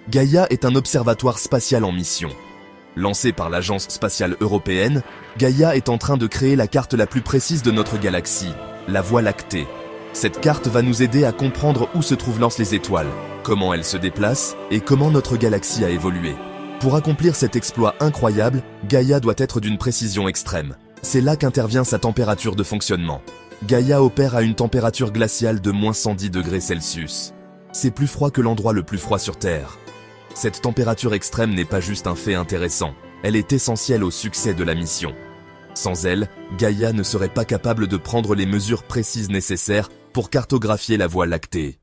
Gaïa est un observatoire spatial en mission. Lancé par l'Agence spatiale européenne, Gaïa est en train de créer la carte la plus précise de notre galaxie, la Voie lactée. Cette carte va nous aider à comprendre où se trouvent les étoiles, comment elles se déplacent et comment notre galaxie a évolué. Pour accomplir cet exploit incroyable, Gaïa doit être d'une précision extrême. C'est là qu'intervient sa température de fonctionnement. Gaïa opère à une température glaciale de -110 degrés Celsius. C'est plus froid que l'endroit le plus froid sur Terre. Cette température extrême n'est pas juste un fait intéressant, elle est essentielle au succès de la mission. Sans elle, Gaïa ne serait pas capable de prendre les mesures précises nécessaires pour cartographier la Voie lactée.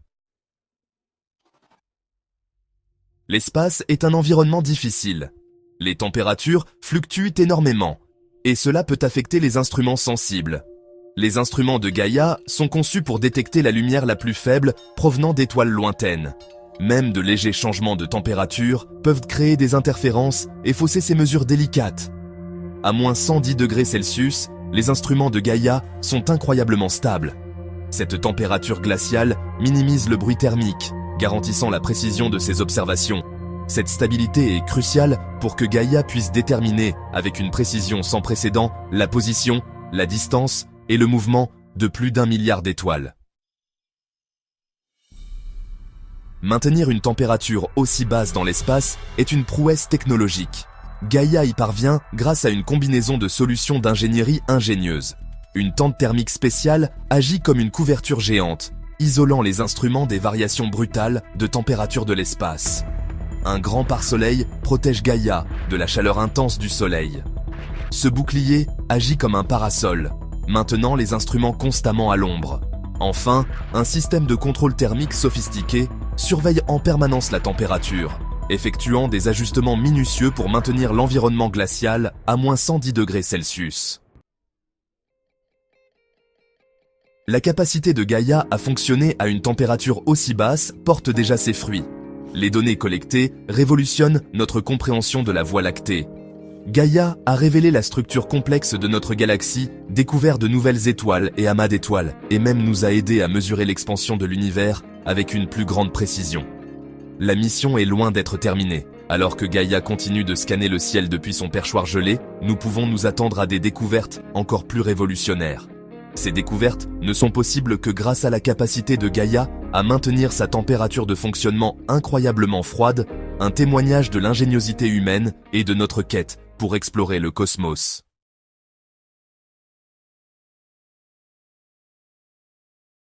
L'espace est un environnement difficile. Les températures fluctuent énormément, et cela peut affecter les instruments sensibles. Les instruments de Gaïa sont conçus pour détecter la lumière la plus faible provenant d'étoiles lointaines. Même de légers changements de température peuvent créer des interférences et fausser ces mesures délicates. À -110 degrés Celsius, les instruments de Gaïa sont incroyablement stables. Cette température glaciale minimise le bruit thermique, garantissant la précision de ses observations. Cette stabilité est cruciale pour que Gaïa puisse déterminer, avec une précision sans précédent, la position, la distance et le mouvement de plus d'1 milliard d'étoiles. Maintenir une température aussi basse dans l'espace est une prouesse technologique. Gaïa y parvient grâce à une combinaison de solutions d'ingénierie ingénieuses. Une tente thermique spéciale agit comme une couverture géante, isolant les instruments des variations brutales de température de l'espace. Un grand pare-soleil protège Gaïa de la chaleur intense du soleil. Ce bouclier agit comme un parasol, maintenant les instruments constamment à l'ombre. Enfin, un système de contrôle thermique sophistiqué surveille en permanence la température, effectuant des ajustements minutieux pour maintenir l'environnement glacial à -110 degrés Celsius. La capacité de Gaïa à fonctionner à une température aussi basse porte déjà ses fruits. Les données collectées révolutionnent notre compréhension de la Voie lactée. Gaïa a révélé la structure complexe de notre galaxie, découvert de nouvelles étoiles et amas d'étoiles, et même nous a aidé à mesurer l'expansion de l'univers avec une plus grande précision. La mission est loin d'être terminée. Alors que Gaïa continue de scanner le ciel depuis son perchoir gelé, nous pouvons nous attendre à des découvertes encore plus révolutionnaires. Ces découvertes ne sont possibles que grâce à la capacité de Gaïa à maintenir sa température de fonctionnement incroyablement froide, un témoignage de l'ingéniosité humaine et de notre quête pour explorer le cosmos.